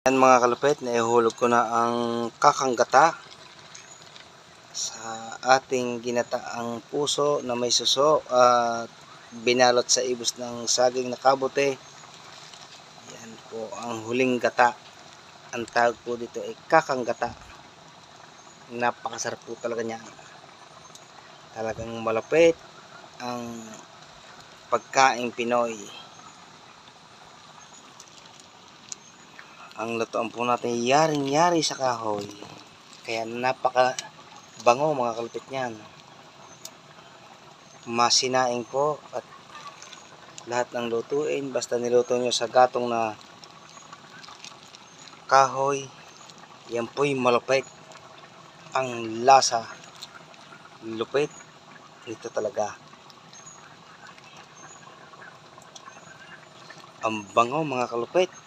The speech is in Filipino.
Yan mga kalupit, naihulog ko na ang kakanggata sa ating ginataang puso na may suso at binalot sa ibos ng saging na kabote. Yan po ang huling gata. Ang tawag po dito ay kakanggata. Napakasarap po talaga niya. Talagang malapit ang pagkaing Pinoy. Ang lutoan po natin yaring-yari sa kahoy. Kaya napaka bango mga kalupit niyan. Masinaing po at lahat ng lutuin basta niluto nyo sa gatong na kahoy, yan po'y malupit. Ang lasa lupit nito talaga. Ang bango mga kalupit.